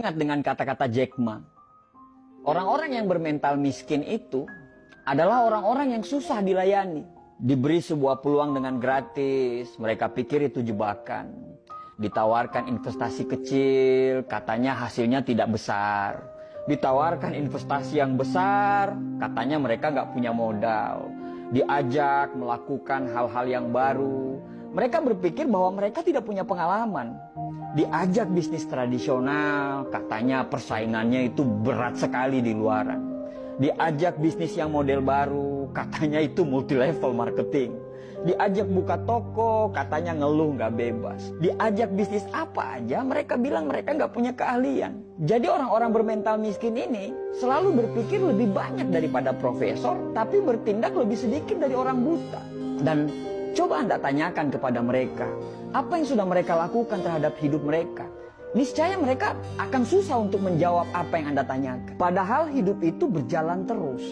teringat dengan kata-kata Jack Ma. Orang-orang yang bermental miskin itu adalah orang-orang yang susah dilayani. Diberi sebuah peluang dengan gratis, mereka pikir itu jebakan. Ditawarkan investasi kecil, katanya hasilnya tidak besar. Ditawarkan investasi yang besar, katanya mereka nggak punya modal. Diajak melakukan hal-hal yang baru, mereka berpikir bahwa mereka tidak punya pengalaman. Diajak bisnis tradisional, katanya persaingannya itu berat sekali di luaran. Diajak bisnis yang model baru, katanya itu multi level marketing. Diajak buka toko, katanya ngeluh nggak bebas. Diajak bisnis apa aja, mereka bilang mereka nggak punya keahlian. Jadi orang-orang bermental miskin ini selalu berpikir lebih banyak daripada profesor, tapi bertindak lebih sedikit dari orang buta. Dan coba Anda tanyakan kepada mereka, apa yang sudah mereka lakukan terhadap hidup mereka? Niscaya mereka akan susah untuk menjawab apa yang Anda tanyakan. Padahal hidup itu berjalan terus.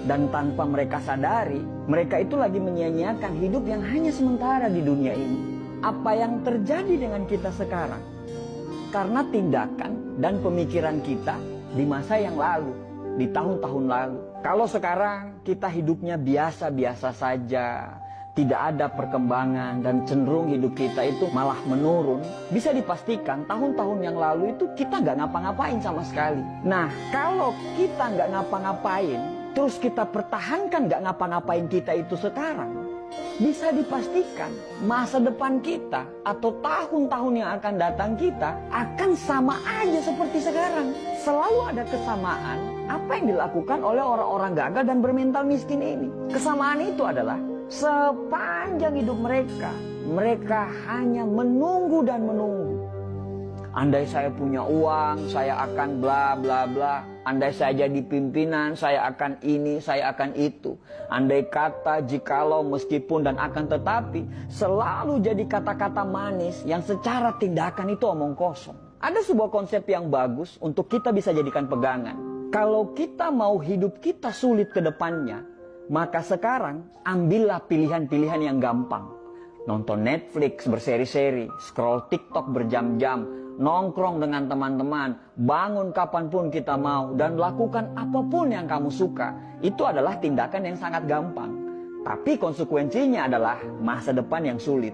Dan tanpa mereka sadari, mereka itu lagi menyia-nyiakan hidup yang hanya sementara di dunia ini. Apa yang terjadi dengan kita sekarang? Karena tindakan dan pemikiran kita di masa yang lalu, di tahun-tahun lalu. Kalau sekarang kita hidupnya biasa-biasa saja, tidak ada perkembangan dan cenderung hidup kita itu malah menurun, bisa dipastikan tahun-tahun yang lalu itu kita nggak ngapa-ngapain sama sekali. Nah, kalau kita nggak ngapa-ngapain, terus kita pertahankan nggak ngapa-ngapain kita itu sekarang, bisa dipastikan masa depan kita atau tahun-tahun yang akan datang kita akan sama aja seperti sekarang. Selalu ada kesamaan apa yang dilakukan oleh orang-orang gagal dan bermental miskin ini. Kesamaan itu adalah sepanjang hidup mereka, mereka hanya menunggu dan menunggu. Andai saya punya uang, saya akan bla bla bla. Andai saya jadi pimpinan, saya akan ini, saya akan itu. Andai kata, jikalau, meskipun, dan akan tetapi, selalu jadi kata-kata manis yang secara tindakan itu omong kosong. Ada sebuah konsep yang bagus untuk kita bisa jadikan pegangan. Kalau kita mau hidup kita sulit ke depannya, maka sekarang ambillah pilihan-pilihan yang gampang. Nonton Netflix berseri-seri, scroll TikTok berjam-jam, nongkrong dengan teman-teman, bangun kapanpun kita mau, dan lakukan apapun yang kamu suka. Itu adalah tindakan yang sangat gampang. Tapi konsekuensinya adalah masa depan yang sulit.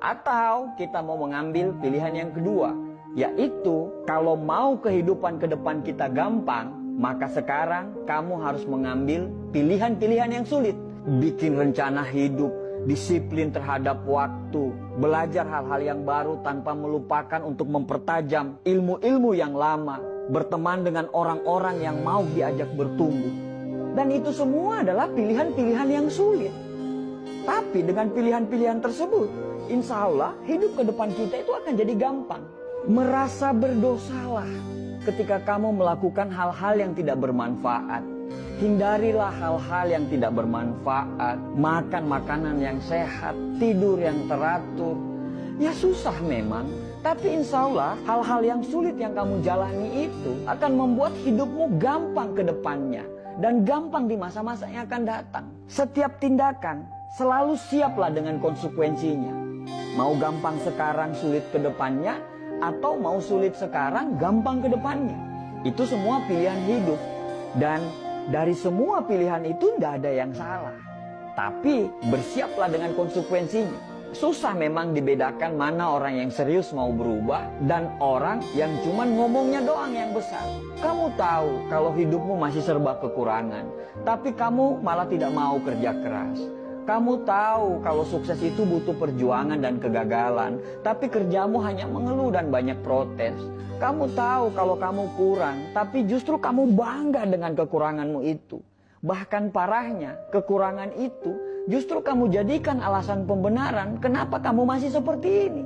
Atau kita mau mengambil pilihan yang kedua, yaitu kalau mau kehidupan ke depan kita gampang, maka sekarang kamu harus mengambil pilihan-pilihan yang sulit. Bikin rencana hidup, disiplin terhadap waktu, belajar hal-hal yang baru tanpa melupakan untuk mempertajam ilmu-ilmu yang lama, berteman dengan orang-orang yang mau diajak bertumbuh. Dan itu semua adalah pilihan-pilihan yang sulit. Tapi dengan pilihan-pilihan tersebut, insya Allah hidup ke depan kita itu akan jadi gampang. Merasa berdosalah ketika kamu melakukan hal-hal yang tidak bermanfaat. Hindarilah hal-hal yang tidak bermanfaat. Makan makanan yang sehat, tidur yang teratur. Ya susah memang, tapi insya Allah hal-hal yang sulit yang kamu jalani itu akan membuat hidupmu gampang ke depannya. Dan gampang di masa-masa yang akan datang. Setiap tindakan selalu siaplah dengan konsekuensinya. Mau gampang sekarang, sulit ke depannya, atau mau sulit sekarang, gampang ke depannya. Itu semua pilihan hidup. Dan dari semua pilihan itu tidak ada yang salah. Tapi bersiaplah dengan konsekuensinya. Susah memang dibedakan mana orang yang serius mau berubah dan orang yang cuma ngomongnya doang yang besar. Kamu tahu kalau hidupmu masih serba kekurangan, tapi kamu malah tidak mau kerja keras. Kamu tahu kalau sukses itu butuh perjuangan dan kegagalan, tapi kerjamu hanya mengeluh dan banyak protes. Kamu tahu kalau kamu kurang, tapi justru kamu bangga dengan kekuranganmu itu. Bahkan parahnya, kekurangan itu justru kamu jadikan alasan pembenaran kenapa kamu masih seperti ini.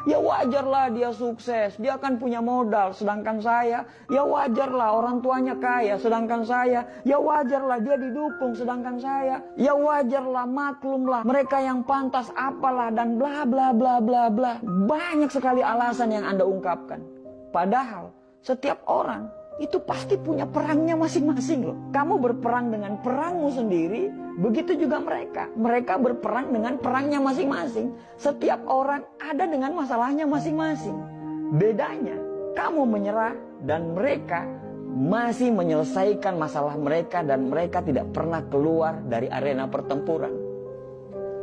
Ya wajarlah dia sukses, dia akan punya modal, sedangkan saya, ya wajarlah orang tuanya kaya, sedangkan saya, ya wajarlah dia didukung, sedangkan saya, ya wajarlah, maklumlah, mereka yang pantas apalah, dan bla bla bla bla bla. Banyak sekali alasan yang Anda ungkapkan. Padahal setiap orang itu pasti punya perangnya masing-masing loh. Kamu berperang dengan perangmu sendiri, begitu juga mereka. Mereka berperang dengan perangnya masing-masing. Setiap orang ada dengan masalahnya masing-masing. Bedanya, kamu menyerah dan mereka masih menyelesaikan masalah mereka dan mereka tidak pernah keluar dari arena pertempuran.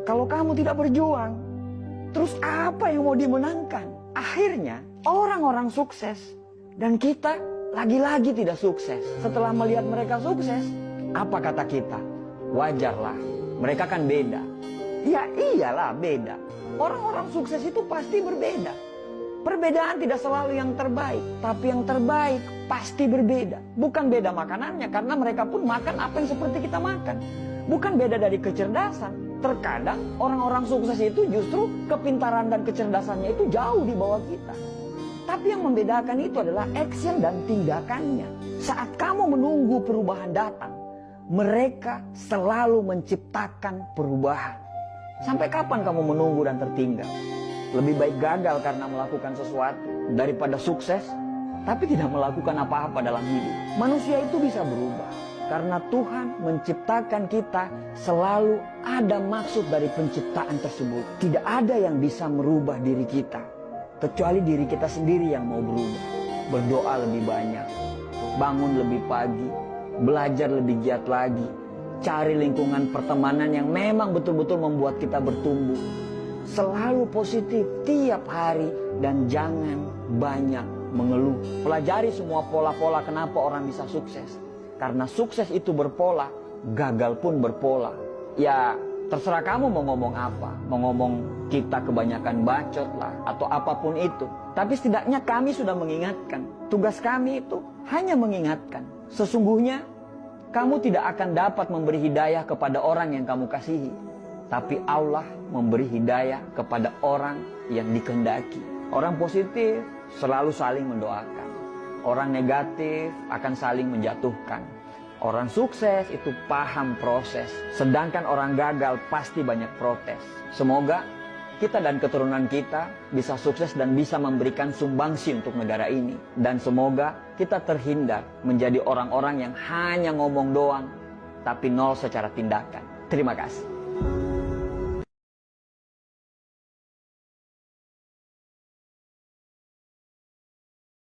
Kalau kamu tidak berjuang, terus apa yang mau dimenangkan? Akhirnya orang-orang sukses dan kita lagi-lagi tidak sukses. Setelah melihat mereka sukses, apa kata kita? Wajarlah, mereka kan beda. Ya iyalah beda. Orang-orang sukses itu pasti berbeda. Perbedaan tidak selalu yang terbaik, tapi yang terbaik pasti berbeda. Bukan beda makanannya, karena mereka pun makan apa yang seperti kita makan. Bukan beda dari kecerdasan. Terkadang orang-orang sukses itu justru kepintaran dan kecerdasannya itu jauh di bawah kita. Tapi yang membedakan itu adalah action dan tindakannya. Saat kamu menunggu perubahan datang, mereka selalu menciptakan perubahan. Sampai kapan kamu menunggu dan tertinggal? Lebih baik gagal karena melakukan sesuatu daripada sukses tapi tidak melakukan apa-apa dalam hidup. Manusia itu bisa berubah karena Tuhan menciptakan kita, selalu ada maksud dari penciptaan tersebut. Tidak ada yang bisa merubah diri kita kecuali diri kita sendiri yang mau berubah. Berdoa lebih banyak, bangun lebih pagi, belajar lebih giat lagi, cari lingkungan pertemanan yang memang betul-betul membuat kita bertumbuh. Selalu positif tiap hari dan jangan banyak mengeluh. Pelajari semua pola-pola kenapa orang bisa sukses. Karena sukses itu berpola, gagal pun berpola. Ya terserah kamu mau ngomong apa. Mau ngomong kita kebanyakan bacot lah atau apapun itu. Tapi setidaknya kami sudah mengingatkan. Tugas kami itu hanya mengingatkan. Sesungguhnya kamu tidak akan dapat memberi hidayah kepada orang yang kamu kasihi. Tapi Allah memberi hidayah kepada orang yang dikehendaki. Orang positif selalu saling mendoakan. Orang negatif akan saling menjatuhkan. Orang sukses itu paham proses. Sedangkan orang gagal pasti banyak protes. Semoga kita dan keturunan kita bisa sukses dan bisa memberikan sumbangsi untuk negara ini. Dan semoga kita terhindar menjadi orang-orang yang hanya ngomong doang, tapi nol secara tindakan. Terima kasih.